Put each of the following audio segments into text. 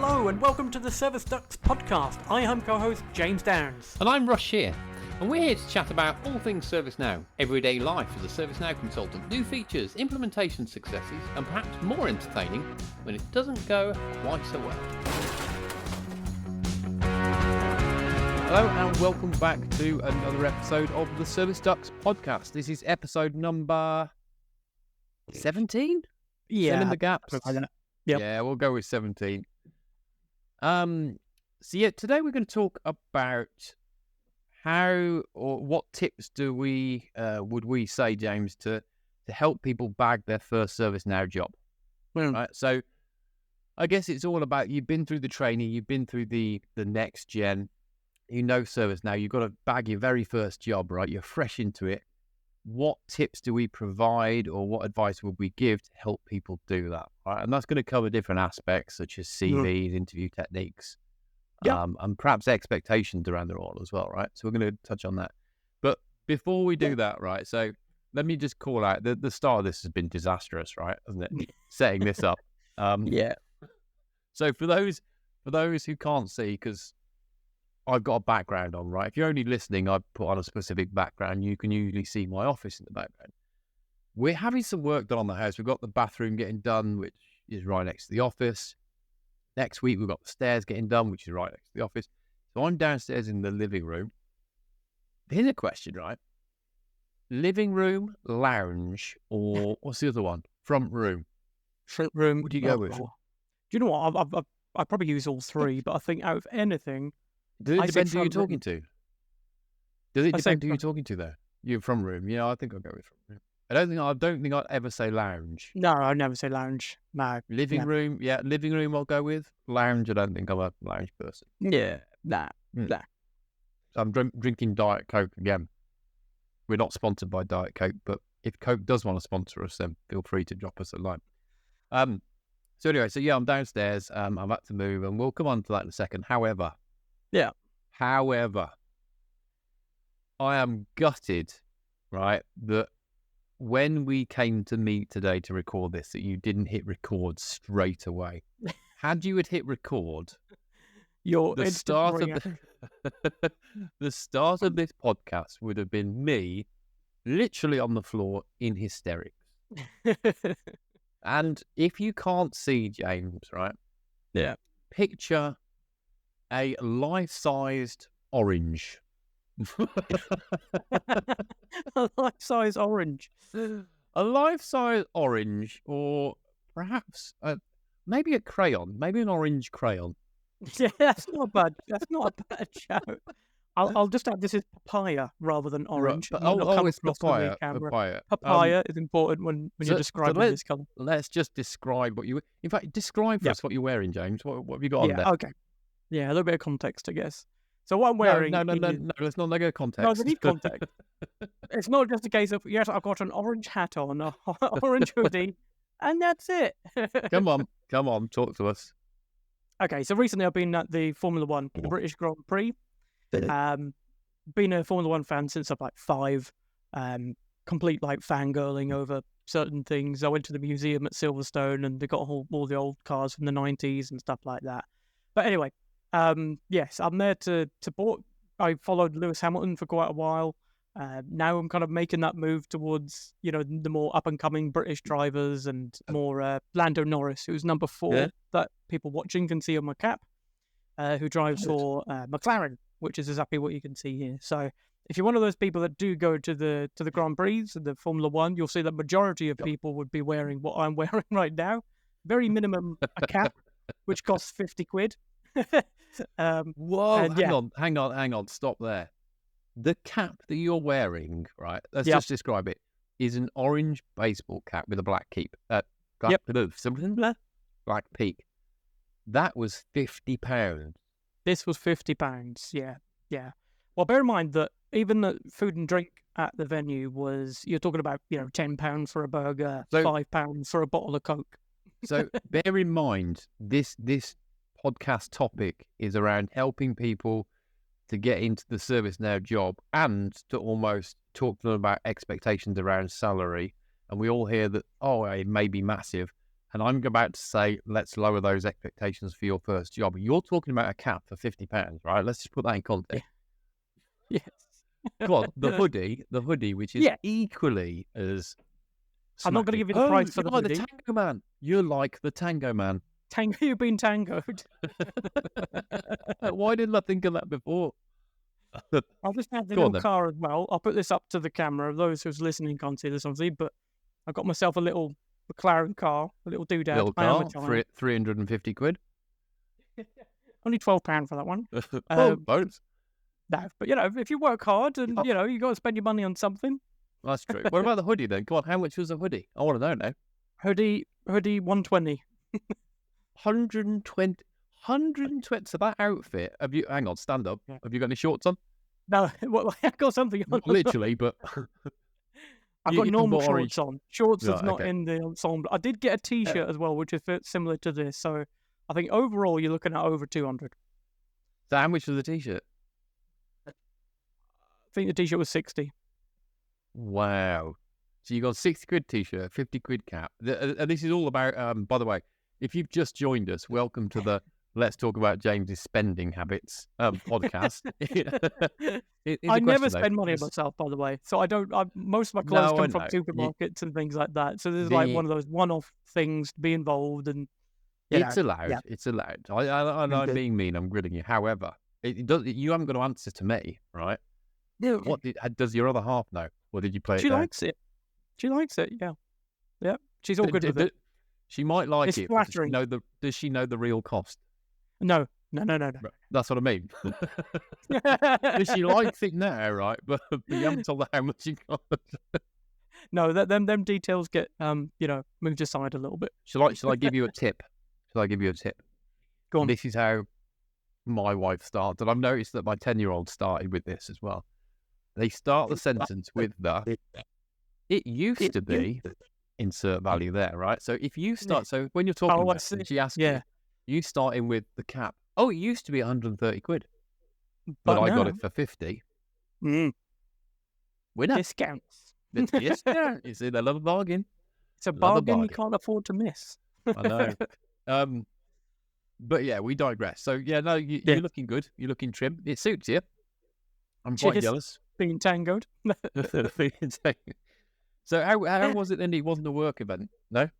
Hello and welcome to the Service Ducks podcast. I am co-host James Downs. And I'm Rush here, and we're here to chat about all things ServiceNow, everyday life as a ServiceNow consultant, new features, implementation successes, and perhaps more entertaining when it doesn't go quite so well. Hello and welcome back to another episode of the Service Ducks podcast. This is episode number 17? Yeah. Fill in the gaps. Yep. Yeah, we'll go with 17. Today we're going to talk about how or what tips do we would we say, James, to help people bag their first ServiceNow job. Right? So I guess it's all about, you've been through the training, you've been through the next gen, you know ServiceNow, you've got to bag your very first job, right? You're fresh into it. What tips do we provide or what advice would we give to help people do that? Right? And that's going to cover different aspects such as CVs, interview techniques, and perhaps expectations around it all as well, right? So we're going to touch on that. But before we do that, right, so let me just call out, the start of this has been disastrous, right, hasn't it? Setting this up. So for those who can't see, because I've got a background on, right? If you're only listening, I put on a specific background. You can usually see my office in the background. We're having some work done on the house. We've got the bathroom getting done, which is right next to the office. Next week, we've got the stairs getting done, which is right next to the office. So I'm downstairs in the living room. Here's a question, right? Living room, lounge, or what's the other one? Front room. Front room. What do you go with? Do you know what? I probably use all three, but I think out of anything, Does it I depend say who you're front room. talking to? Does it I say depend who you're talking to, though? You're front room. Yeah, I think I'll go with front room. I don't think I'd ever say lounge. No, I never say lounge. No. Living room, yeah, living room I'll go with. Lounge, I don't think I'm a lounge person. Yeah. Nah. So I'm drinking Diet Coke again. We're not sponsored by Diet Coke, but if Coke does want to sponsor us, then feel free to drop us a line. So anyway, I'm downstairs. I'm about to move, and we'll come on to that in a second. However, I am gutted, right, that when we came to meet today to record this, that you didn't hit record straight away. Had you hit record, the start of this podcast would have been me literally on the floor in hysterics. And if you can't see, James, right? Yeah. Picture a life-sized orange. A life-size orange. A life-size orange, or perhaps maybe a crayon, maybe an orange crayon. Yeah, that's not bad. That's not a bad shout. I'll just add this is papaya rather than orange. Right, It's it's papaya. Papaya is important when you're describing this colour. Let's just describe what you... In fact, describe for us what you're wearing, James. What have you got on there? Okay. Yeah, a little bit of context, I guess. So what I'm wearing... No, let's not go context. No, I need context. It's not just a case of, yes, I've got an orange hat on, an orange hoodie, and that's it. Come on, talk to us. Okay, so recently I've been at the Formula One, the British Grand Prix. Been a Formula One fan since I'm like 5. Complete like fangirling over certain things. I went to the museum at Silverstone and they got all the old cars from the 90s and stuff like that. But anyway, yes, I'm there to support. I followed Lewis Hamilton for quite a while. Now I'm kind of making that move towards, the more up-and-coming British drivers and more Lando Norris, who's number 4 that people watching can see on my cap, who drives for McLaren, which is exactly what you can see here. So if you're one of those people that do go to the Grand Prix and the Formula One, you'll see that majority of people would be wearing what I'm wearing right now. Very minimum a cap, which costs 50 quid. Whoa, hang on, stop there. The cap that you're wearing, right, let's just describe it, is an orange baseball cap with a black peak. Black peak. That was £50. This was £50, yeah. Well, bear in mind that even the food and drink at the venue was, you're talking about, £10 for a burger, £5 for a bottle of Coke. So bear in mind, this podcast topic is around helping people to get into the ServiceNow job and to almost talk to them about expectations around salary. And we all hear that, it may be massive. and I'm about to say, let's lower those expectations for your first job. You're talking about a cap for £50, right? Let's just put that in context. Yes. Go on, the hoodie, which is equally as I'm not going to smacking. give you the price for the You're like hoodie. the Tango Man. You're like the Tango Man. You've been tangoed. Why didn't I think of that before? I'll just have the Go on, little then. car as well. I'll put this up to the camera. Those who's listening can't see this, obviously, but I got myself a little McLaren car, a little doodad. Little car, 350 quid. Only £12 for that one. Bonus. No, but if you work hard and you got to spend your money on something. That's true. What about the hoodie then? Go on, how much was the hoodie? I want to know now. Hoodie, 120. 120. So that outfit, hang on, stand up. Yeah. Have you got any shorts on? No, well, I got something on. Not literally, but I've got normal shorts orange on. Shorts is Right, not okay. in the ensemble. I did get a T-shirt as well, which is similar to this. So I think overall you're looking at over 200. So how much was the T-shirt? I think the T-shirt was 60. Wow. So you got a 60 quid T-shirt, 50 quid cap. And this is all about, by the way, if you've just joined us, welcome to the Let's Talk About James's Spending Habits podcast. I never spend money on myself, by the way. So I don't. Most of my clothes come from supermarkets and things like that. So this is like one of those one-off things to be involved, and it's allowed. Yeah. It's allowed. I'm being mean. I'm grilling you. However, it does. You haven't got to answer to me, right? Yeah. What does your other half know, or did you play it? She likes it. She likes it. Yeah. She's all good with it. She might like it's it. Flattering. Does she know the real cost? No. That's what I mean. She likes it now, right? But you haven't told her how much it costs. No, them details get moved aside a little bit. Shall I give you a tip? Shall I give you a tip? Go on. This is how my wife starts, and I've noticed that my 10-year-old started with this as well. They start the sentence with it used to be, insert value there, right? So if you start, so when you're talking about it, she asks you start in with the cap. Oh, it used to be 130 quid, but I got it for 50. Winner. Discounts. Discount. It's a little bargain. It's a bargain you can't afford to miss. I know. But yeah, we digress. So yeah, no, you're looking good. You're looking trim. It suits you. I'm quite jealous. Being tangoed. So how was it then? It wasn't a work event, no?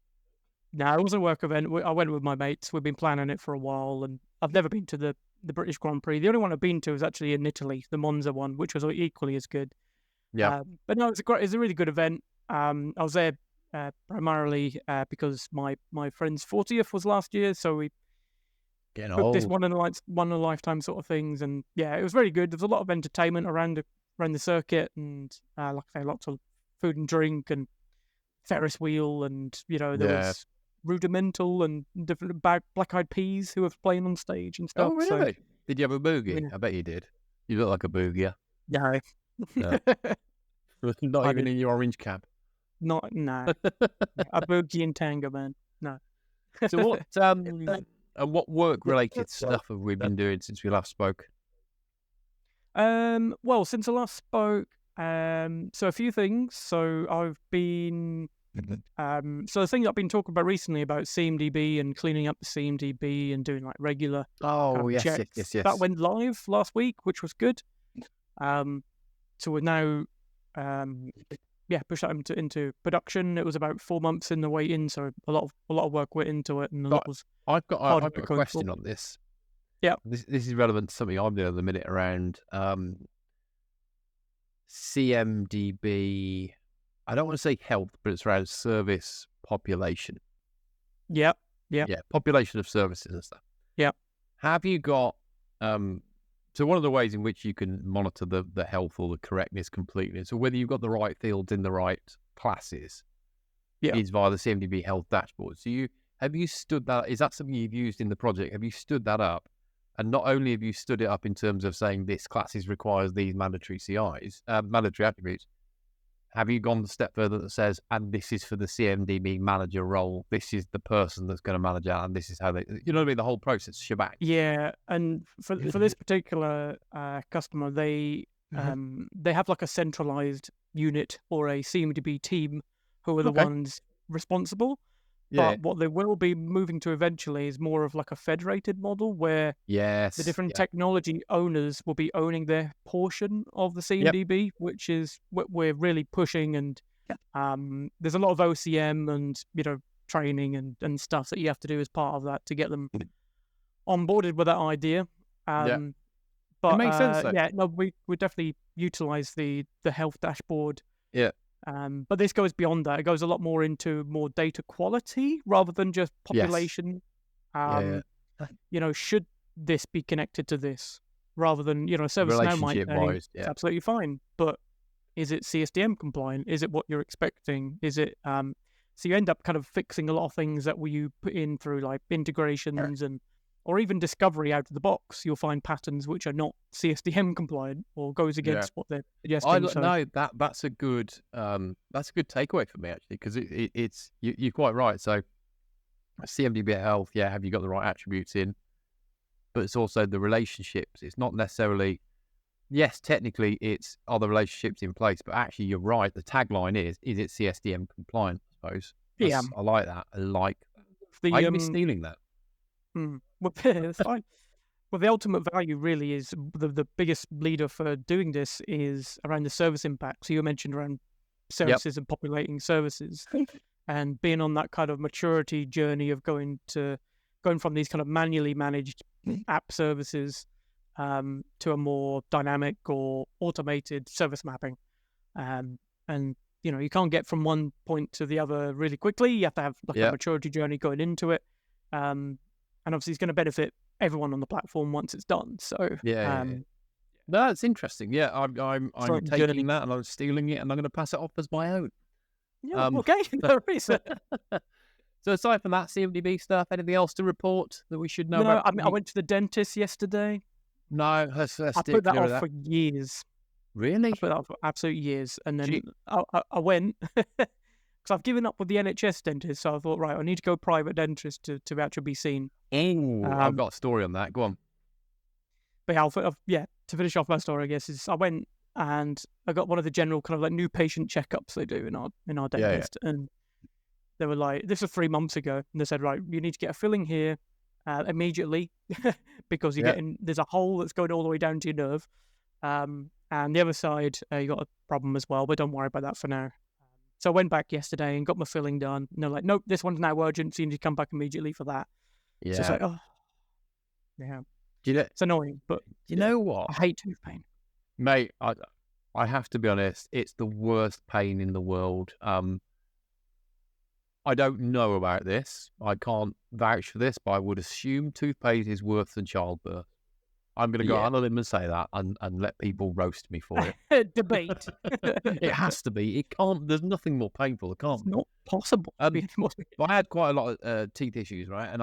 No, it was a work event. I went with my mates. We've been planning it for a while, and I've never been to the British Grand Prix. The only one I've been to is actually in Italy, the Monza one, which was equally as good. Yeah. But no, it's a really good event. I was there primarily because my friend's 40th was last year, so we booked this one in a lifetime sort of things, and yeah, it was very good. There was a lot of entertainment around the circuit, and like I say, lots of food and drink and Ferris wheel, and there was Rudimental and different Black-Eyed Peas who were playing on stage and stuff. Oh, really? So, did you have a boogie? Yeah. I bet you did. You look like a boogie. No. Not even in your orange cap. No. A boogie and Tango Man. No. So what work-related stuff have we been doing since we last spoke? Well, since I last spoke, so a few things. So I've been, so the thing I've been talking about recently about CMDB and cleaning up the CMDB and doing like regular checks. That went live last week, which was good. So we're now, push that into production. It was about 4 months in the way in, so a lot of work went into it, and a lot was. I've got a question on this. Yeah, this is relevant to something I'm doing at the minute around CMDB. I don't want to say health, but it's around service population. Yeah, population of services and stuff. Yeah. Have you got so one of the ways in which you can monitor the health or the correctness, completeness, or whether you've got the right fields in the right classes, is via the CMDB health dashboard. So have you stood that? Is that something you've used in the project? Have you stood that up? And not only have you stood it up in terms of saying this classes requires these mandatory CIs, mandatory attributes, have you gone a step further that says, and this is for the CMDB manager role, this is the person that's going to manage it, and this is how they, you know what I mean, the whole process, shebang. Yeah, and for this particular customer, they have like a centralized unit or a CMDB team who are the ones responsible. Yeah. But what they will be moving to eventually is more of like a federated model where the Yes. different Yeah. technology owners will be owning their portion of the CMDB, which is what we're really pushing. And there's a lot of OCM and training and stuff that you have to do as part of that to get them onboarded with that idea. Yeah. But It makes sense though. yeah, no, we definitely utilize the health dashboard. Yeah. But this goes beyond that. It goes a lot more into more data quality rather than just Yes. population. Yeah. Should this be connected to this? Rather than, ServiceNow might say Relationship-wise, it's yeah. absolutely fine, but is it CSDM compliant? Is it what you're expecting? Is it so you end up kind of fixing a lot of things that you put in through like integrations or even discovery out of the box. You'll find patterns which are not CSDM compliant or goes against what they're suggesting. No, that's a good takeaway for me actually, because it's you're quite right. So CMDB health, yeah, have you got the right attributes in? But it's also the relationships. It's not necessarily, yes, technically it's are the relationships in place, but actually you're right. The tagline is it CSDM compliant? I suppose. I like that. I might be stealing that. Well, it's fine. Well, the ultimate value really is the biggest leader for doing this is around the service impact. So you mentioned around services and populating services and being on that kind of maturity journey of going from these kind of manually managed app services to a more dynamic or automated service mapping. And you can't get from one point to the other really quickly. You have to have like a maturity journey going into it. And obviously it's going to benefit everyone on the platform once it's done. So no, that's interesting. Yeah, I'm taking that and I'm stealing it and I'm going to pass it off as my own. Yeah, okay. No reason. So aside from that CMDB stuff, anything else to report that we should know about? No, I went to the dentist yesterday. No, let's I put that off for years. Really? I put that off for absolute years, and then I went because I've given up with the NHS dentist. So I thought, right, I need to go private dentist to actually be seen. I've got a story on that. Go on. But to finish off my story, I guess is I went and I got one of the general kind of like new patient checkups they do in our dentist, and they were like, this was 3 months ago, and they said, right, you need to get a filling here immediately because there's a hole that's going all the way down to your nerve, and the other side you got a problem as well, but don't worry about that for now. So I went back yesterday and got my filling done, and they're like, nope, this one's now urgent, so you need to come back immediately for that. So it's like, it's annoying, but you know what? I hate tooth pain, mate. I have to be honest, it's the worst pain in the world. I don't know about this. I can't vouch for this, but I would assume tooth pain is worse than childbirth. I'm going to go out on a limb and say that and let people roast me for it. Debate. It has to be. It can't. There's nothing more painful. It can't. It's not possible. I had quite a lot of teeth issues, right? And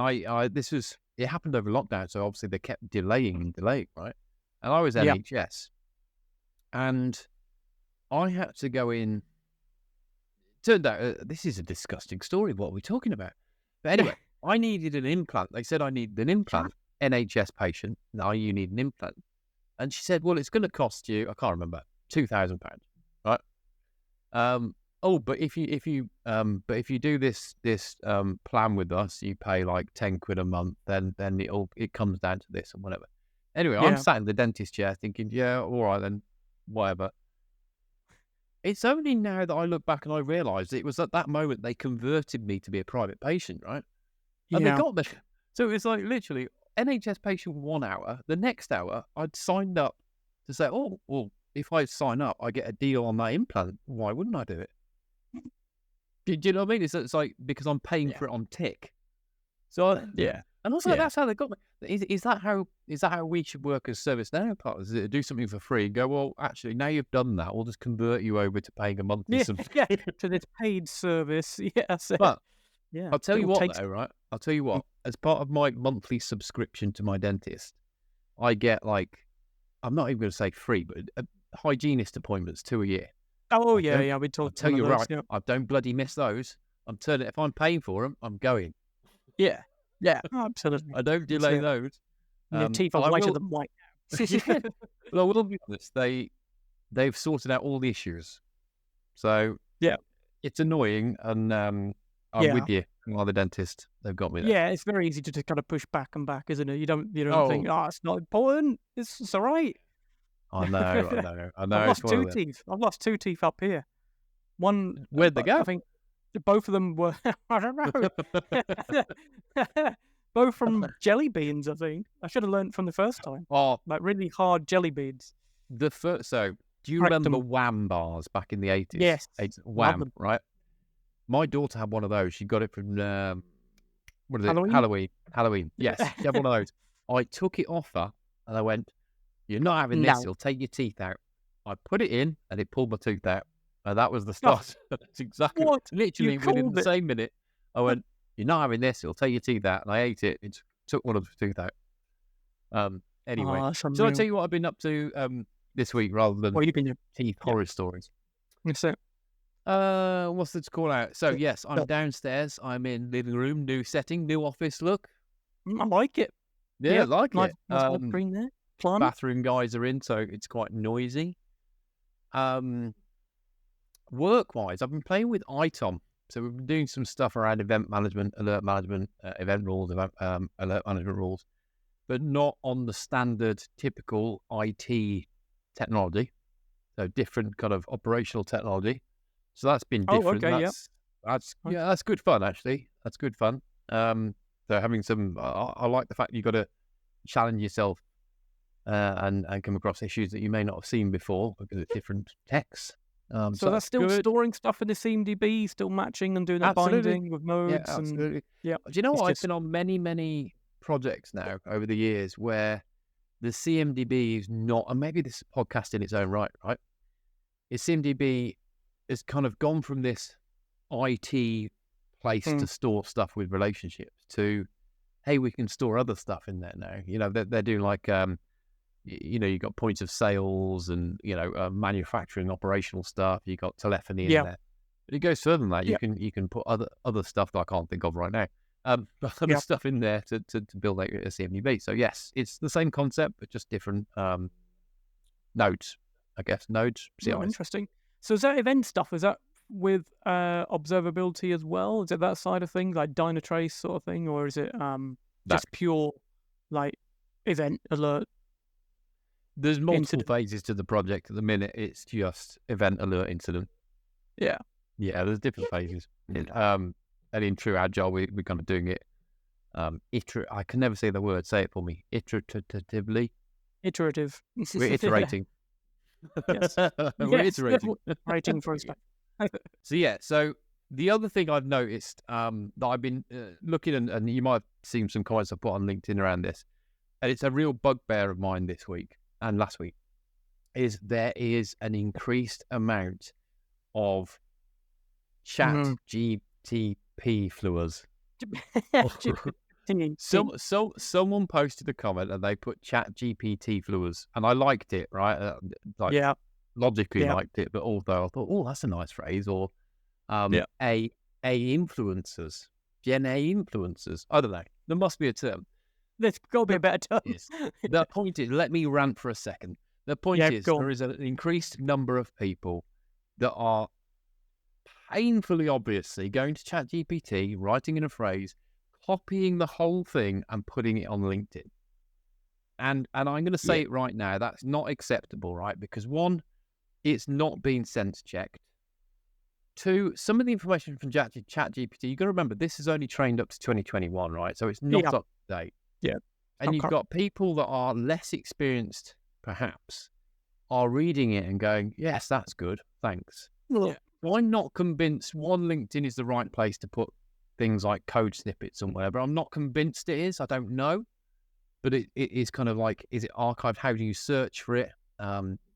it happened over lockdown, so obviously they kept delaying, right? And I was NHS, and I had to go in. Turned out this is a disgusting story. What are we talking about? But anyway, I needed an implant. They said I needed an implant. NHS patient. Now you need an implant. And she said, well, it's going to cost you, I can't remember, £2,000, right? But if you do this plan with us, you pay like 10 quid a month. Then it comes down to this and whatever. Anyway, I'm sat in the dentist chair thinking, yeah, all right then, whatever. It's only now that I look back and I realise it was at that moment they converted me to be a private patient, right? And they got me. So it was like literally NHS patient 1 hour. The next hour, I'd signed up to say, oh, well, if I sign up, I get a deal on that implant. Why wouldn't I do it? Do you know what I mean? It's like because I'm paying for it on tick. So and also that's how they got me. Is that how we should work as ServiceNow partners? Is it do something for free and go, well, actually, now you've done that, we'll just convert you over to paying a monthly subscription. To this paid service. But I'll tell you what, though, right? I'll tell you what. As part of my monthly subscription to my dentist, I get I'm not even going to say free, but hygienist appointments 2 a year. Oh, yeah, we talked. I'll tell you right, I don't bloody miss those. If I'm paying for them, I'm going. Yeah, absolutely. I don't delay those. Your teeth are whiter than white. Well, I will be honest. They've sorted out all the issues, so it's annoying, and I'm with you. I'm the dentist. They've got me there. Yeah, it's very easy to just kind of push back and back, isn't it? You don't think, Oh, it's not important. It's all right. I know. I've It's lost one of two them. teeth. I've lost two teeth up here. One, Where'd they go? I think both of them were, I don't know. Both from jelly beans, I think. I should have learned from the first time. Oh, Like really hard jelly beans. the first. So, do you Cracked remember them. Wham bars back in the 80s? Yes. Love Wham, them. right? My daughter had one of those. She got it from what is it? Halloween? Halloween. Yes, she had one of those. I took it off her, and I went, "You're not having this. No. It'll take your teeth out." I put it in, and it pulled my tooth out. And that was the start. That's exactly What? literally You within called the it? same minute. I went, "You're not having this. It'll take your teeth out." And I ate it. It took one of the tooth out. Anyway, Oh, that's so I'll unreal. tell you what I've been up to this week rather than What have you been doing? teeth horror stories. That's it. What's the call out? So yes, I'm downstairs. I'm in living room, new setting, new office look. I like it. Yeah, I like nice, it. Nice white screen there. Plum. Bathroom guys are in, so it's quite noisy. Work-wise, I've been playing with ITOM. So we've been doing some stuff around event management, alert management, event rules, alert management rules, but not on the standard, typical IT technology. So different kind of operational technology. So that's been different. Okay, That's good fun, actually. That's good fun. So having some, I like the fact you've got to challenge yourself and come across issues that you may not have seen before because of different techs. So that's still good. storing stuff in the CMDB, still matching and doing that binding with nodes. Yeah, absolutely. Do you know what? I've been on many projects now over the years where the CMDB is not, and maybe this is a podcast in its own right? The CMDB has kind of gone from this IT place to store stuff with relationships to, hey, we can store other stuff in there now. You know, they're doing like, you've got points of sales and, manufacturing operational stuff. You've got telephony in there. But it goes further than that. You can put other stuff that I can't think of right now. Other stuff in there to build out a CMDB. So yes, it's the same concept, but just different nodes, I guess. Nodes, CIs. Interesting. So is that event stuff? Is that with observability as well? Is it that side of things, like Dynatrace sort of thing? Or is it just pure like event alert? There's multiple phases to the project at the minute. It's just event alert incident. Yeah, there's different phases. And in true agile, we're kind of doing it. I can never say the word. Say it for me. Iteratively. Iterative. We're iterating. Yes. We're iterating. Iterating for a step. So the other thing I've noticed that I've been looking, and you might have seen some comments I put on LinkedIn around this, and it's a real bugbear of mine this week and last week, is there is an increased amount of chat GTP fluers. Someone posted a comment and they put chat GPT fluers, and I liked it, right? Logically liked it, but although I thought, oh, that's a nice phrase. Or A influencers, Gen A influencers. I don't know. There must be a term. There's got to be a better term. The point is, let me rant for a second. The point is, there is an increased number of people that are painfully obviously going to ChatGPT, writing in a phrase, copying the whole thing and putting it on LinkedIn. And I'm going to say it right now, that's not acceptable, right? Because one, it's not being sense checked. Two, some of the information from ChatGPT, you've got to remember, this is only trained up to 2021, right? So it's not up to date. Yeah. And you've got people that are less experienced, perhaps, are reading it and going, yes, that's good, thanks. Yeah. I'm not convinced, one, LinkedIn is the right place to put things like code snippets and whatever. I'm not convinced it is. I don't know. But it is kind of like, is it archived? How do you search for it?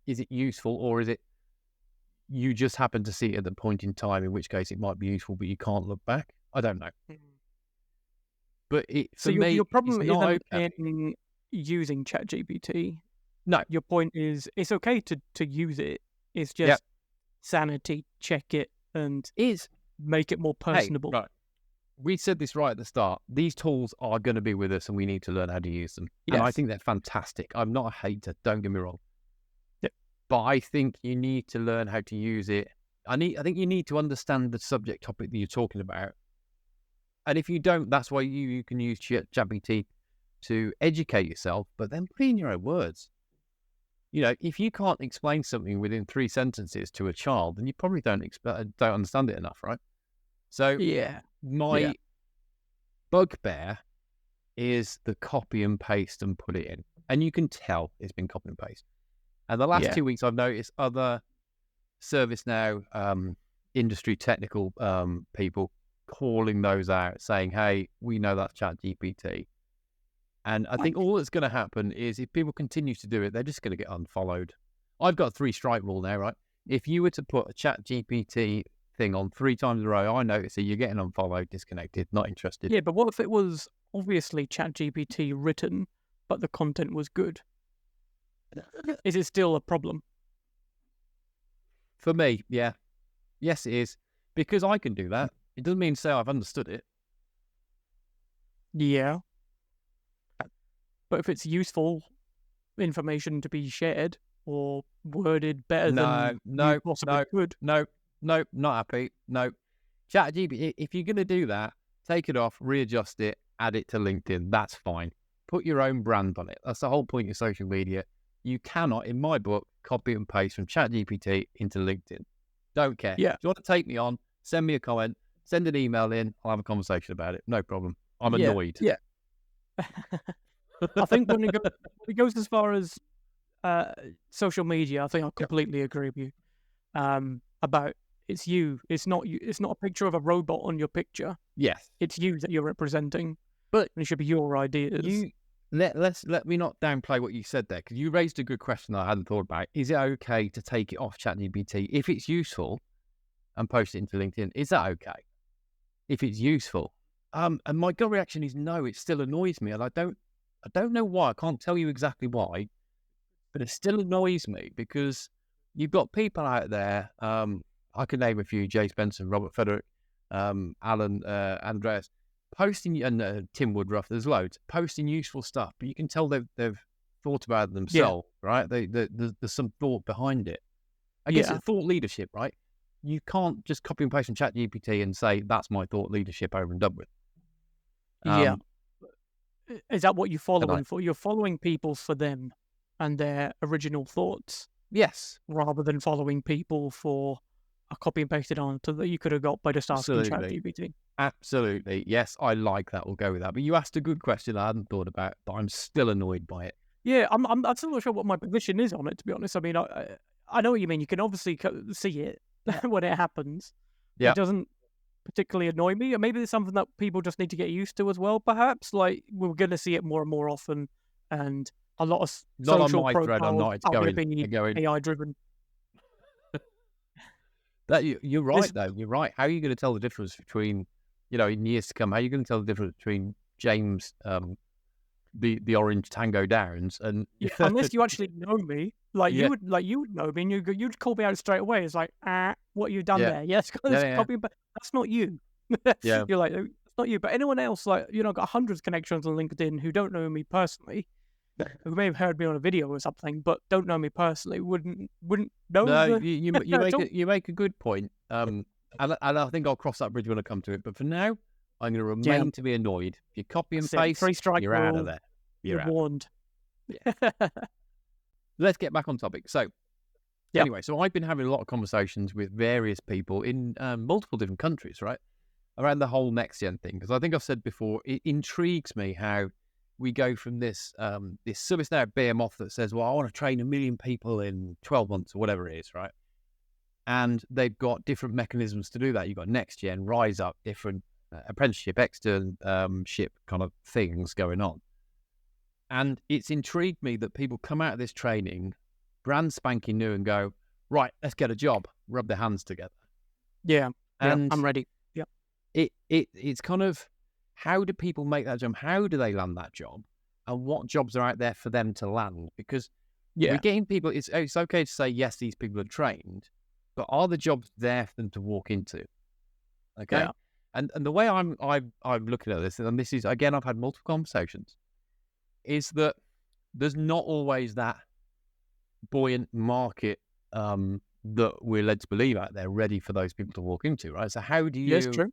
Is it useful, or is it you just happen to see it at the point in time, in which case it might be useful, but you can't look back? I don't know. But for me, your problem isn't in using ChatGPT. No. Your point is it's okay to use it. It's just sanity check it and make it more personable. Hey, right. We said this right at the start. These tools are going to be with us and we need to learn how to use them. Yes. And I think they're fantastic. I'm not a hater, don't get me wrong. Yep. But I think you need to learn how to use it. I think you need to understand the subject topic that you're talking about And if you don't, that's why you can use ChatGPT to educate yourself, but then put in your own words. If you can't explain something within 3 sentences to a child, then you probably don't understand it enough, right? So my bugbear is the copy and paste and put it in. And you can tell it's been copy and paste. And the last 2 weeks, I've noticed other ServiceNow industry technical people calling those out, saying, hey, we know that's ChatGPT. And I think all that's going to happen is if people continue to do it, they're just going to get unfollowed. I've got a 3-strike rule now, right? If you were to put a ChatGPT thing on 3 times in a row, I notice that you're getting unfollowed, disconnected, not interested. Yeah, but what if it was obviously ChatGPT written, but the content was good? Is it still a problem? For me, yeah. Yes, it is. Because I can do that. It doesn't mean to say I've understood it. Yeah. But if it's useful information to be shared or worded better than you possibly could. No, not happy. No. ChatGPT, if you're going to do that, take it off, readjust it, add it to LinkedIn. That's fine. Put your own brand on it. That's the whole point of social media. You cannot, in my book, copy and paste from ChatGPT into LinkedIn. Don't care. Yeah. If you want to take me on, send me a comment, send an email in, I'll have a conversation about it. No problem. I'm annoyed. Yeah. I think when it goes as far as social media, I think I completely agree with you about it's you. It's not you. It's not a picture of a robot on your picture. Yes. It's you that you're representing. But it should be your ideas. Let me not downplay what you said there, because you raised a good question that I hadn't thought about. Is it okay to take it off ChatGPT if it's useful and post it into LinkedIn? Is that okay? If it's useful? And my gut reaction is no, it still annoys me. And I don't know why. I can't tell you exactly why, but it still annoys me because you've got people out there. I could name a few: Jay Spencer, Robert Frederick, Alan, Andreas, posting, and Tim Woodruff. There's loads posting useful stuff, but you can tell they've thought about it themselves, right? There's some thought behind it. I guess it's thought leadership, right? You can't just copy and paste from ChatGPT and say that's my thought leadership over and done with. Is that what you're following for? You're following people for them and their original thoughts. Yes. Rather than following people for a copy and pasted answer that you could have got by just asking ChatGPT. Absolutely. Yes, I like that. We'll go with that. But you asked a good question I hadn't thought about, but I'm still annoyed by it. Yeah, I'm still not sure what my position is on it, to be honest. I mean, I know what you mean. You can obviously see it when it happens. Yeah. It doesn't particularly annoy me. Or maybe it's something that people just need to get used to as well, perhaps. Like, we're going to see it more and more often. And a lot of social profiles are going to be AI-driven. You're right, though. You're right. How are you going to tell the difference between, in years to come, how are you going to tell the difference between James, the orange Tango Downs, and unless you actually know me, you would know me, and you'd call me out straight away. It's like, what you've done there? Yes, copy, but that's not you. You're like, it's not you. But anyone else, got hundreds of connections on LinkedIn who don't know me personally, who may have heard me on a video or something, but don't know me personally, wouldn't know. No, you make a good point. And I think I'll cross that bridge when I come to it. But for now, I'm going to remain to be annoyed. If you copy and paste, you're out of there. You're warned. Let's get back on topic. So, anyway, so I've been having a lot of conversations with various people in multiple different countries, right, around the whole next gen thing. Because I think I've said before, it intrigues me how we go from this ServiceNow behemoth that says, well, I want to train 1 million people in 12 months or whatever it is, right? And they've got different mechanisms to do that. You've got next gen, rise up, different apprenticeship, externship kind of things going on. And it's intrigued me that people come out of this training brand spanking new and go, right, let's get a job, rub their hands together. Yeah, and I'm ready. Yeah. It's kind of, how do people make that jump? How do they land that job? And what jobs are out there for them to land? Because we're getting people, it's okay to say, yes, these people are trained, but are the jobs there for them to walk into? Okay. Yeah. And the way I'm looking at this, and this is, again, I've had multiple conversations, is that there's not always that buoyant market that we're led to believe out there ready for those people to walk into, right? So how do you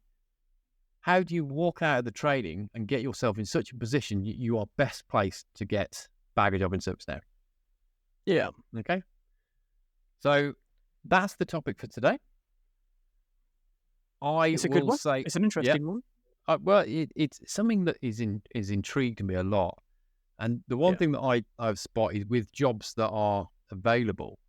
how do you walk out of the training and get yourself in such a position you are best placed to bag a job in ServiceNow? Yeah. Okay. So that's the topic for today. It's a good one. Say, it's an interesting one. Well, it's something that is intrigued me a lot. And the one thing that I've spotted with jobs that are available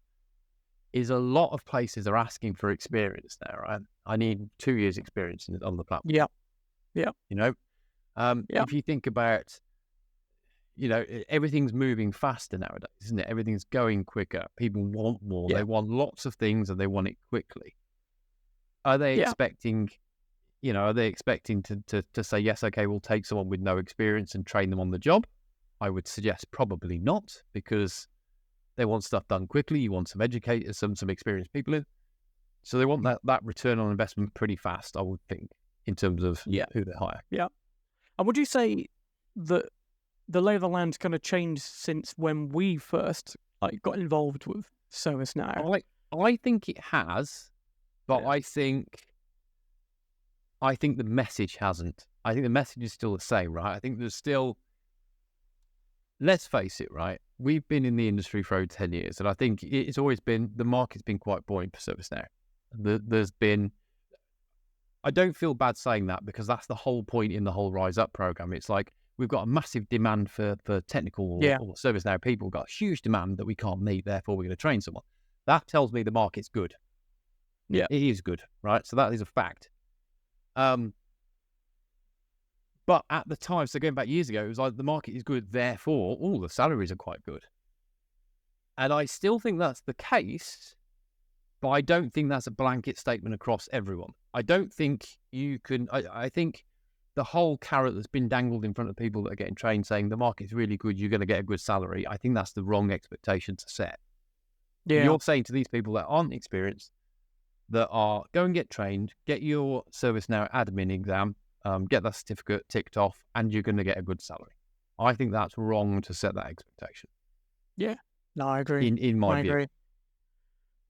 is a lot of places are asking for experience now, right? I need 2 years experience on the platform. Yeah. Yeah. You know, if you think about, everything's moving faster nowadays, isn't it? Everything's going quicker. People want more. Yeah. They want lots of things and they want it quickly. Are they expecting, to say, yes, okay, we'll take someone with no experience and train them on the job? I would suggest probably not, because they want stuff done quickly. You want some educators, some experienced people in. So they want that return on investment pretty fast, I would think, in terms of who they hire. Yeah. And would you say that the lay of the land's kind of changed since when we first got involved with ServiceNow? I think it has, but I think the message hasn't. I think the message is still the same, right? I think there's still, let's face it, right? We've been in the industry for over 10 years, and I think it's always been, the market's been quite buoyant for ServiceNow. There's been, I don't feel bad saying that, because that's the whole point in the whole Rise Up program. It's like, we've got a massive demand for technical or ServiceNow people. We've got a huge demand that we can't meet, therefore we're going to train someone. That tells me the market's good. Yeah. It is good, right? So that is a fact. But at the time, so going back years ago, it was like the market is good, therefore all the salaries are quite good. And I still think that's the case, but I don't think that's a blanket statement across everyone. I don't think you can, I think the whole carrot that's been dangled in front of people that are getting trained saying the market's really good, you're going to get a good salary, I think that's the wrong expectation to set. Yeah. You're saying to these people that aren't experienced, that are, go and get trained, get your ServiceNow admin exam, get that certificate ticked off, and you're going to get a good salary. I think that's wrong to set that expectation. Yeah, no, I agree. In my view. Agree.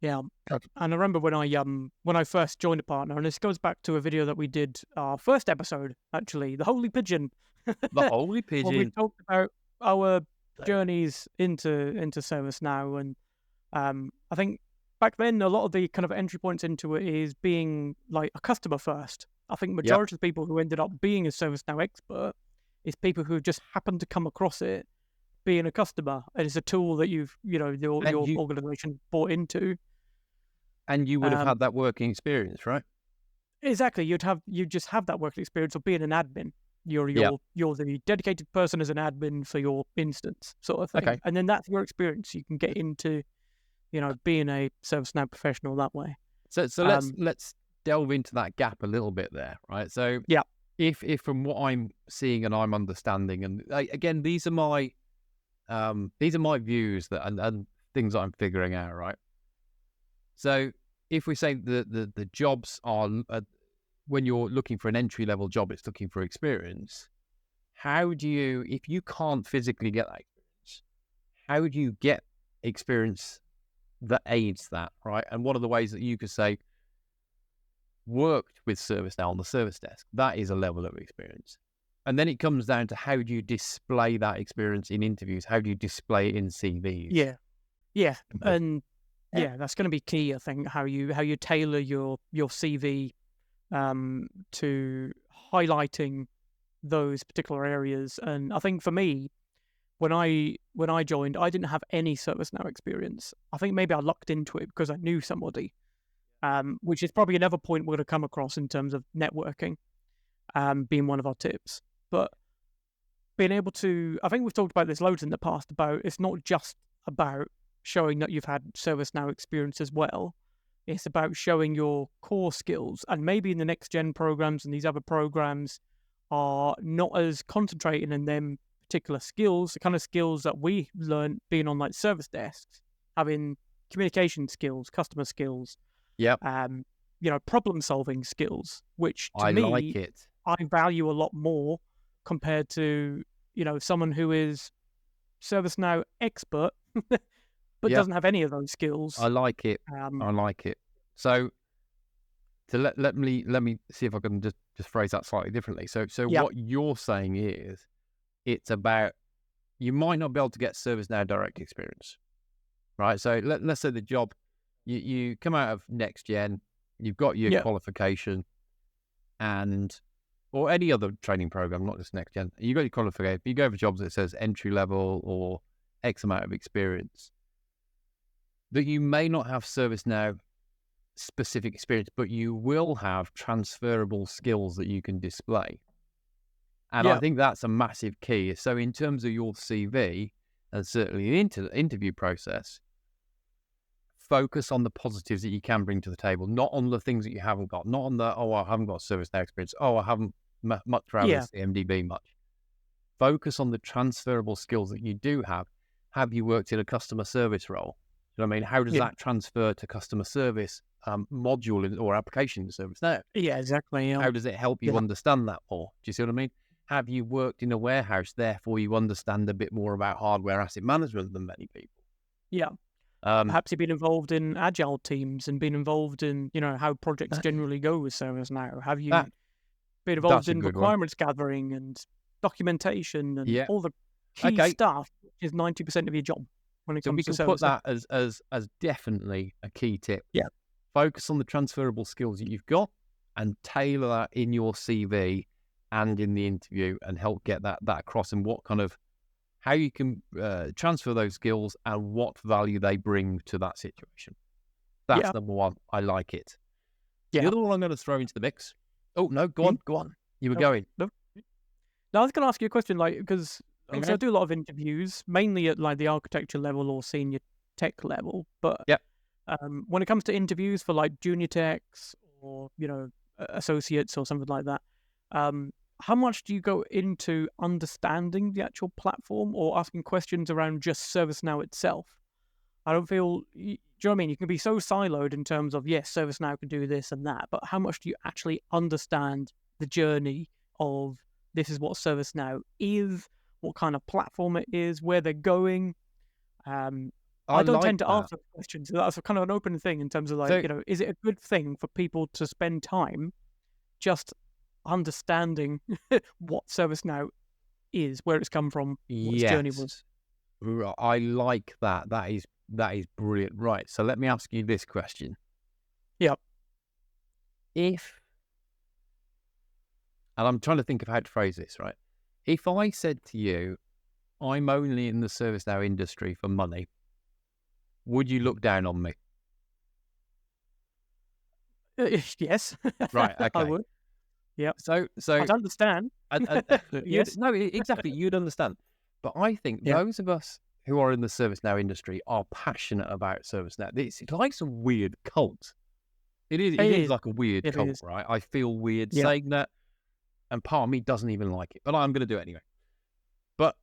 Yeah, and I remember when I first joined a partner, and this goes back to a video that we did, our first episode, actually, the Holy Pigeon. The Holy Pigeon. When we talked about our journeys into ServiceNow, and I think back then a lot of the kind of entry points into it is being like a customer first. I think majority of the people who ended up being a ServiceNow expert is people who just happened to come across it being a customer, and it's a tool that your organization bought into. And you would have had that working experience, right? Exactly. You just have that working experience of being an admin. You're the dedicated person as an admin for your instance, sort of thing. Okay. And then that's your experience. You can get into, being a ServiceNow professional that way. So let's delve into that gap a little bit there, right? So if from what I'm seeing and I'm understanding, and again, these are my views and things that I'm figuring out, right? So if we say the jobs are, when you're looking for an entry-level job, it's looking for experience. How do you, if you can't physically get that experience, how do you get experience that aids that, right? And one of the ways that you could say, worked with ServiceNow on the service desk, that is a level of experience. And then it comes down to how do you display that experience in interviews? How do you display it in CVs? Yeah. And that's going to be key, I think, how you tailor your CV to highlighting those particular areas. And I think for me, when I joined, I didn't have any ServiceNow experience. I think maybe I lucked into it because I knew somebody, which is probably another point we're going to come across in terms of networking, being one of our tips. But being able to, I think we've talked about this loads in the past, about it's not just about showing that you've had ServiceNow experience as well. It's about showing your core skills, and maybe in the next gen programs and these other programs are not as concentrating in them particular skills, the kind of skills that we learned being on like service desks, having communication skills, customer skills, problem solving skills, which to me, like it. I value a lot more compared to, someone who is ServiceNow expert, but doesn't have any of those skills. I like it. I like it. So So let me see if I can just phrase that slightly differently. So Yeah. what you're saying is, it's about, you might not be able to get ServiceNow direct experience, right? So let's say the job, you come out of next gen, you've got your Yeah. qualification, or any other training program, not just next gen. You got your qualification. You go for jobs that says entry level or X amount of experience, that you may not have ServiceNow specific experience, but you will have transferable skills that you can display. And Yeah. I think that's a massive key. So in terms of your CV, and certainly the interview process, focus on the positives that you can bring to the table, not on the things that you haven't got, not on the, oh, I haven't got ServiceNow experience, oh, I haven't much around Yeah. this CMDB much. Focus on the transferable skills that you do have. Have you worked in a customer service role? You know what I mean? How does Yeah. that transfer to customer service module or application in ServiceNow? Yeah, exactly. How does it help you Yeah. understand that more? Do you see what I mean? Have you worked in a warehouse, therefore you understand a bit more about hardware asset management than many people? Yeah. Perhaps you've been involved in agile teams and been involved in, how projects generally go with ServiceNow. Have you been involved That's a in good one. requirements gathering and documentation and Yeah. all the key Okay. stuff, which is 90% of your job when it So we comes to can put ServiceNow? that as definitely a key tip. Yeah. Focus on the transferable skills that you've got and tailor that in your CV and in the interview, and help get that across, and how you can transfer those skills and what value they bring to that situation. That's number one. I like it. Yeah. The other one I'm going to throw into the mix. Oh, no, go on. You were going. No, I was going to ask you a question, because Okay. I do a lot of interviews, mainly at like the architecture level or senior tech level. But Yep. when it comes to interviews for like junior techs or associates or something like that, how much do you go into understanding the actual platform or asking questions around just ServiceNow itself? I don't feel, do you know what I mean? You can be so siloed in terms of, yes, ServiceNow can do this and that, but how much do you actually understand the journey of this is what ServiceNow is, what kind of platform it is, where they're going? I don't tend to ask those questions. So that's kind of an open thing in terms of is it a good thing for people to spend time just understanding what ServiceNow is, where it's come from, what its journey was? I like that. That is brilliant. Right. So let me ask you this question. Yep. And I'm trying to think of how to phrase this, right? If I said to you, I'm only in the ServiceNow industry for money, would you look down on me? Yes. Right. Okay. I would. Yeah. So I'd understand. Yes. No, exactly. You'd understand. But I think those of us who are in the ServiceNow industry are passionate about ServiceNow. It's like some weird cult. It is like a weird cult, right? I feel weird saying that, and part of me doesn't even like it, but I'm going to do it anyway. But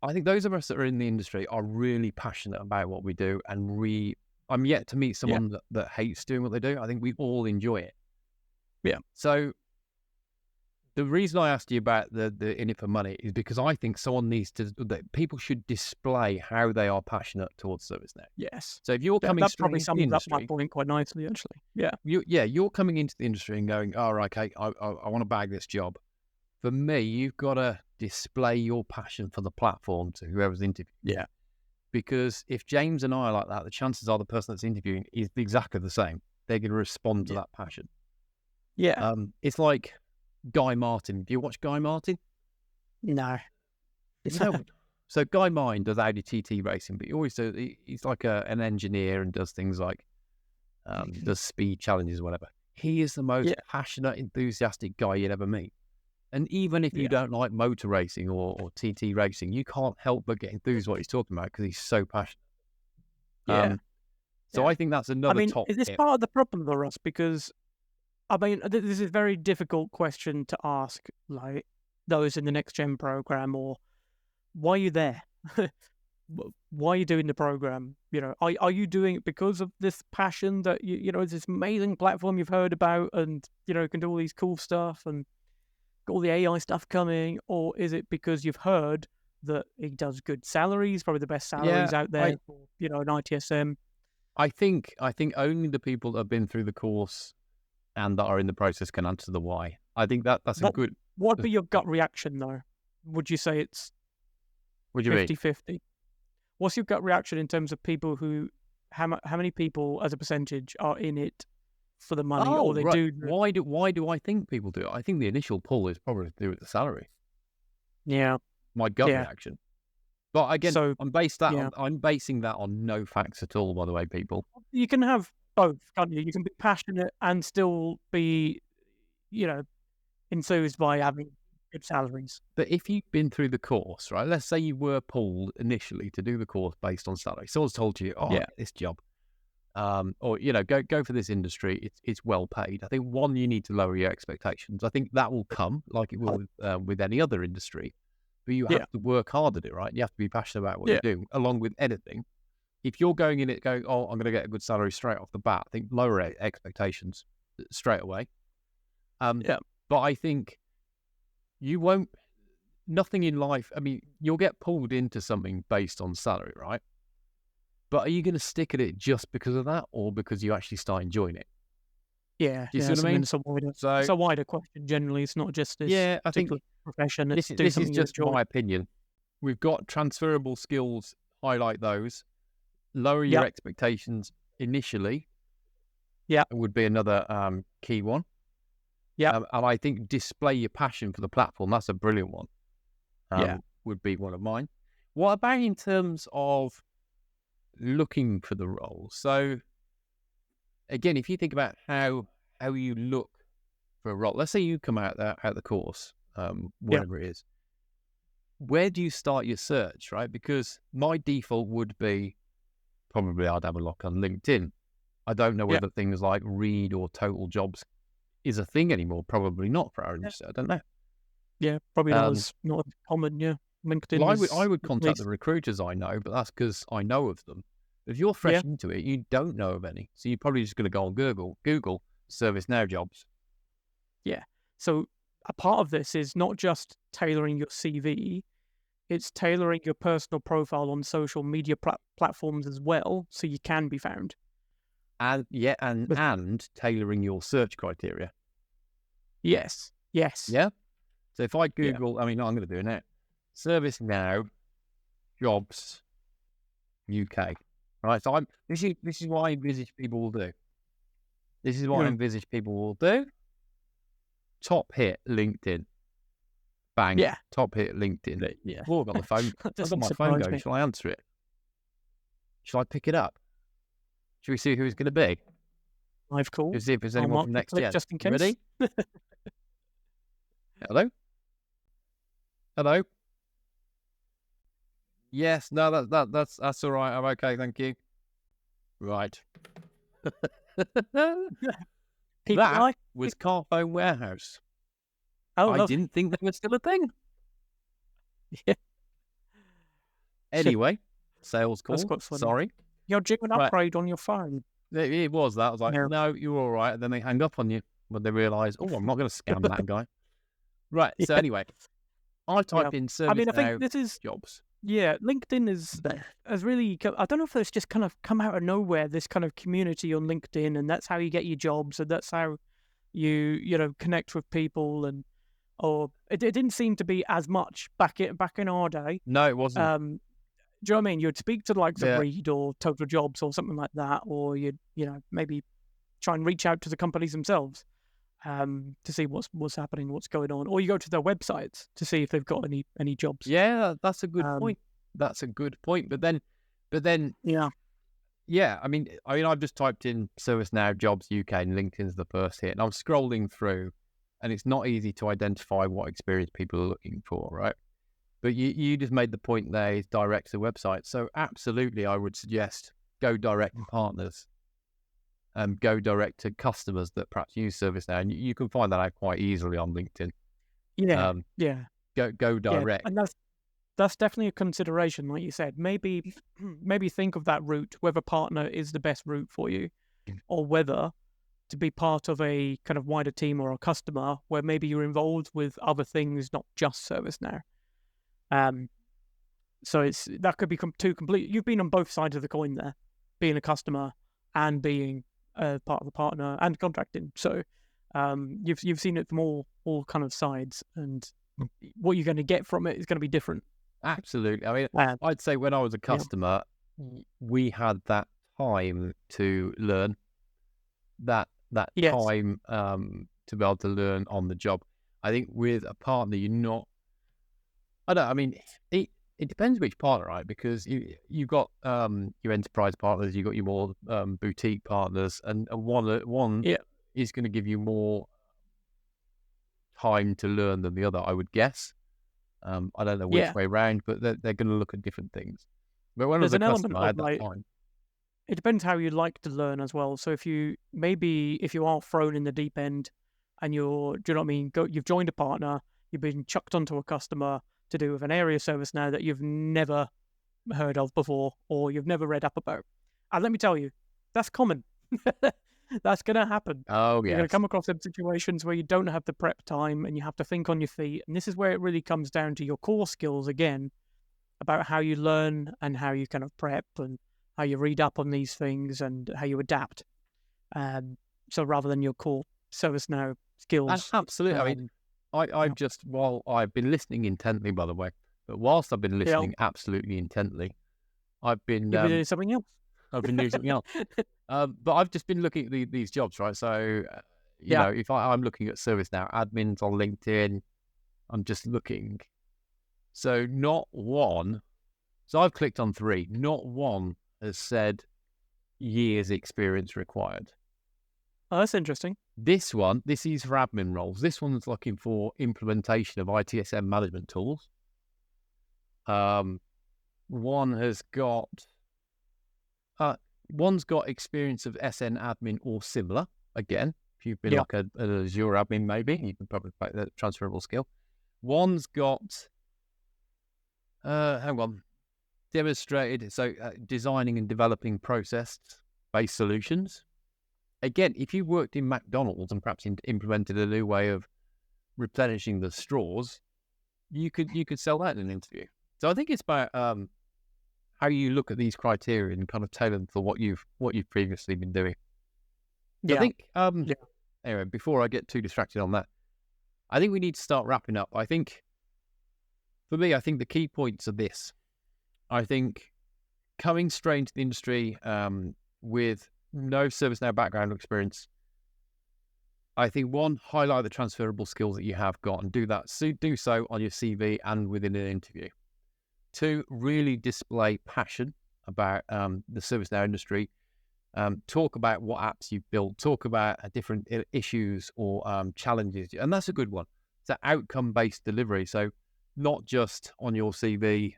I think those of us that are in the industry are really passionate about what we do, and I'm yet to meet someone that hates doing what they do. I think we all enjoy it. Yeah. So the reason I asked you about the in it for money is because I think that people should display how they are passionate towards ServiceNow. Yes. So if you're coming that straight probably into the sums up my industry, point quite nicely, actually. Yeah. You're coming into the industry and going, oh, okay, I want to bag this job. For me, you've got to display your passion for the platform to whoever's interviewing. Yeah. Because if James and I are like that, the chances are the person that's interviewing is exactly the same. They're going to respond to that passion. Yeah. It's like Guy Martin. Do you watch Guy Martin? No. So Guy Martin does Audi TT racing, but he's like an engineer and does things like does speed challenges or whatever. He is the most passionate, enthusiastic guy you'd ever meet. And even if you don't like motor racing or TT racing, you can't help but get enthused what he's talking about because he's so passionate. I think that's another top is this tip. part of the problem for us? Because, this is a very difficult question to ask, like, those in the Next Gen program, or why are you there? Why are you doing the program? Are you doing it because of this passion that, it's this amazing platform you've heard about and, can do all these cool stuff and got all the AI stuff coming? Or is it because you've heard that he does good salaries, probably the best salaries out there for, an ITSM? I think only the people that have been through the course and that are in the process can answer the why. I think that's a good. What would be your gut reaction, though? Would you say it's What do you mean? 50-50? What's your gut reaction in terms of people who, how many people as a percentage are in it for the money, or they do? Why do I think people do it? I think the initial pull is probably to do with the salary. Yeah. My gut reaction. But again, So, I'm basing that on no facts at all, by the way, people. You can have both, can't you? You can be passionate and still be, enthused by having good salaries. But if you've been through the course, right? Let's say you were pulled initially to do the course based on salary. Someone's told you, this job, or go for this industry. It's well paid. I think one, you need to lower your expectations. I think that will come like it will with any other industry. But you have to work hard at it, right? You have to be passionate about what you do, along with anything. If you're going in it going, I'm going to get a good salary straight off the bat, I think lower expectations straight away. But I think you won't, nothing in life, I mean, you'll get pulled into something based on salary, right? But are you going to stick at it just because of that, or because you actually start enjoying it? Yeah. Do you see what I mean? It's a wider question generally. It's not just this particular profession. This is just my opinion. We've got transferable skills, highlight those. Lower your expectations initially. Yeah. Would be another key one. Yeah. And I think display your passion for the platform. That's a brilliant one. Would be one of mine. What about in terms of looking for the role? So again, if you think about how you look for a role, let's say you come out the course, whatever it is, where do you start your search, right? Because my default would be probably I'd have a look on LinkedIn. I don't know whether things like Read or Total Jobs is a thing anymore. Probably not for our industry. I don't know. Yeah, probably not as common. Yeah, LinkedIn. Well, I would contact the recruiters I know, but that's because I know of them. If you're fresh into it, you don't know of any, so you're probably just going to go on Google ServiceNow jobs. Yeah. So a part of this is not just tailoring your CV; it's tailoring your personal profile on social media platforms as well, so you can be found. And tailoring your search criteria. Yes. Yeah. So if I Google, I mean, I'm going to do it now. ServiceNow jobs UK. Right. So this is what I envisage people will do. This is what I envisage people will do. Top hit LinkedIn. Bang. Yeah. Top hit LinkedIn. Yeah. Oh, I've got the phone. I've got my phone going. Shall I answer it? Shall I pick it up? Should we see who it's going to be? Live call. Let's see if there's anyone from next year. Just in case. Ready? Hello? Hello? Yes. No, that's all right. I'm okay. Thank you. Right. That was Carphone Warehouse. Oh, I didn't think that was still a thing. Yeah. Anyway, sales call. Sorry. You're doing an upgrade on your phone. It was that. I was like, no, you're all right. And then they hang up on you when they realise, I'm not going to scam that guy. Right. So anyway, I typed in ServiceNow. I mean, I think this is jobs. Yeah, LinkedIn has really. I don't know if it's just kind of come out of nowhere. This kind of community on LinkedIn, and that's how you get your jobs, and that's how you connect with people, or it didn't seem to be as much back in our day. No, it wasn't. Do you know what I mean? You'd speak to the likes of Reed or Total Jobs or something like that, or you'd maybe try and reach out to the companies themselves to see what's happening, what's going on, or you go to their websites to see if they've got any jobs. Yeah, that's a good point. That's a good point. But then, yeah. I mean, I've just typed in ServiceNow jobs UK and LinkedIn's the first hit, and I'm scrolling through, and it's not easy to identify what experience people are looking for, right? But you just made the point there is direct to the website. So absolutely, I would suggest go direct to partners. Go direct to customers that perhaps use ServiceNow, and you can find that out quite easily on LinkedIn. Yeah. Go direct, and that's definitely a consideration, like you said. Maybe think of that route, whether partner is the best route for you, or whether to be part of a kind of wider team or a customer where maybe you're involved with other things, not just ServiceNow. So that could become two complete. You've been on both sides of the coin there, being a customer and being part of a partner and contracting. So You've seen it from all kind of sides, and what you're going to get from it is going to be different. Absolutely. I mean, I'd say when I was a customer, we had that time to learn, that time to be able to learn on the job. I think with a partner, you're not. I don't. I mean, it depends which partner, right? Because you've got your enterprise partners, you've got your more boutique partners, and one is going to give you more time to learn than the other, I would guess. I don't know which way round, but they're going to look at different things. But when I was a customer, I had that time. It depends how you like to learn as well. So if you are thrown in the deep end, and do you know what I mean? You've joined a partner, you've been chucked onto a customer to do with an area service now that you've never heard of before, or you've never read up about. And let me tell you, that's common. That's going to happen. Oh, yeah. You're going to come across some situations where you don't have the prep time and you have to think on your feet. And this is where it really comes down to your core skills again, about how you learn and how you kind of prep and how you read up on these things and how you adapt. So rather than your core ServiceNow skills. Absolutely. I mean, I've just, while I've been listening intently, by the way, but whilst I've been listening absolutely intently, I've been doing something else. I've been doing something else. But I've just been looking at these jobs, right? So, you know, if I'm looking at ServiceNow admins on LinkedIn, I'm just looking. So not one. So I've clicked on 3. Not one has said years experience required. Oh, that's interesting. This is for admin roles. This one's looking for implementation of ITSM management tools. One's got experience of SN admin or similar. Again, if you've been like an Azure admin, maybe you can probably make that transferable skill. One's got, demonstrated, so designing and developing process-based solutions. Again, if you worked in McDonald's and perhaps implemented a new way of replenishing the straws, you could sell that in an interview. So I think it's about how you look at these criteria and kind of tailor them for what you've previously been doing. So I think anyway, before I get too distracted on that, I think we need to start wrapping up. I think for me, the key points are this. I think coming straight into the industry with no ServiceNow background or experience, I think one, highlight the transferable skills that you have got and do so on your CV and within an interview. 2, really display passion about the ServiceNow industry. Talk about what apps you've built. Talk about different issues or challenges, and that's a good one. It's an outcome-based delivery. So not just on your CV.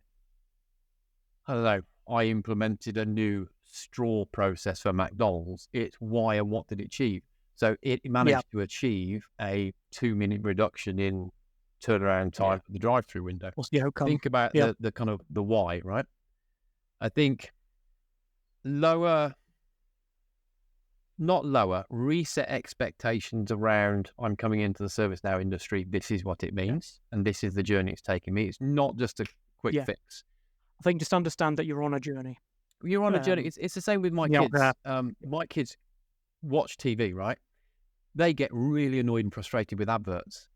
I don't know. I implemented a new straw process for McDonald's. It's why and what did it achieve? So it managed to achieve a 2-minute reduction in turnaround time for the drive-through window. What's the outcome? Think about the kind of the why, right? I think reset expectations around I'm coming into the ServiceNow industry. This is what it means, and this is the journey it's taking me. It's not just a quick fix. I think just understand that you're on a journey. You're on a journey. It's the same with my kids. My kids watch TV, right? They get really annoyed and frustrated with adverts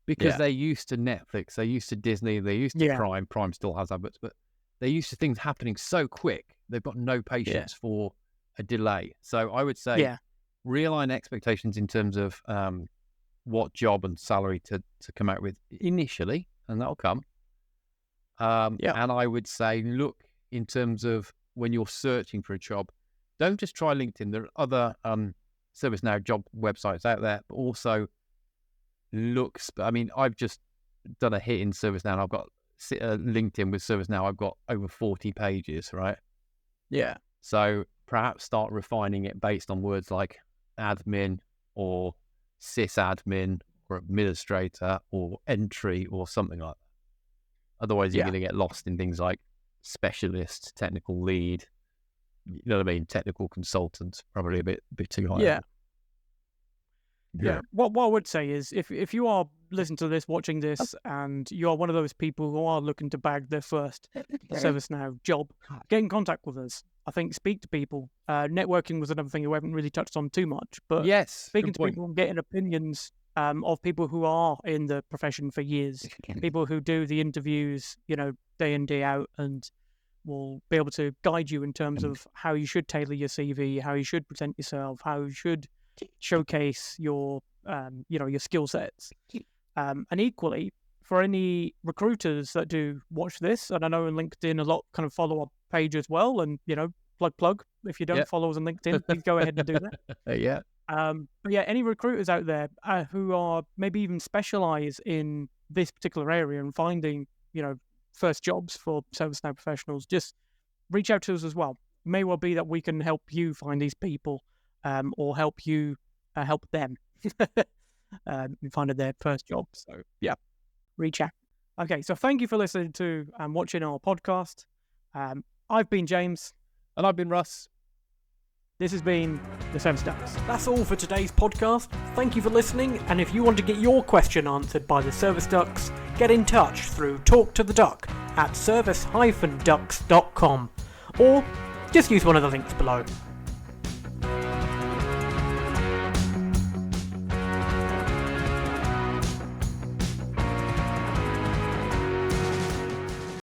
because they're used to Netflix, they're used to Disney, they're used to Prime. Prime still has adverts, but they're used to things happening so quick. They've got no patience for a delay. So I would say realign expectations in terms of what job and salary to come out with initially, and that'll come. And I would say look in terms of when you're searching for a job, don't just try LinkedIn. There are other ServiceNow job websites out there, but also I mean, I've just done a hit in ServiceNow, and I've got LinkedIn with ServiceNow. I've got over 40 pages, right? Yeah. So perhaps start refining it based on words like admin or sysadmin or administrator or entry or something like that. Otherwise, you're going to get lost in things like specialist, technical lead, you know what I mean? Technical consultant, probably a bit too high. Yeah. What I would say is if you are listening to this, watching this, and you are one of those people who are looking to bag their first ServiceNow job, get in contact with us. I think speak to people. Networking was another thing we haven't really touched on too much, but Yes, speaking good to point. people and getting opinions of people who are in the profession for years, people who do the interviews, day in, day out, and will be able to guide you in terms of how you should tailor your CV, how you should present yourself, how you should showcase your, your skill sets. And equally, for any recruiters that do watch this, and I know on LinkedIn a lot kind of follow our page as well, and plug. If you don't follow us on LinkedIn, please go ahead and do that. Yeah. But yeah, any recruiters out there who are maybe even specialize in this particular area and finding, first jobs for ServiceNow professionals, just reach out to us as well. It may well be that we can help you find these people, or help you help them in finding their first job. So yeah, reach out. Okay, so thank you for listening to and watching our podcast. I've been James. And I've been Russ. This has been the Service Ducks. That's all for today's podcast. Thank you for listening, and if you want to get your question answered by the Service Ducks, get in touch through Talk to the Duck at service-ducks.com, or just use one of the links below.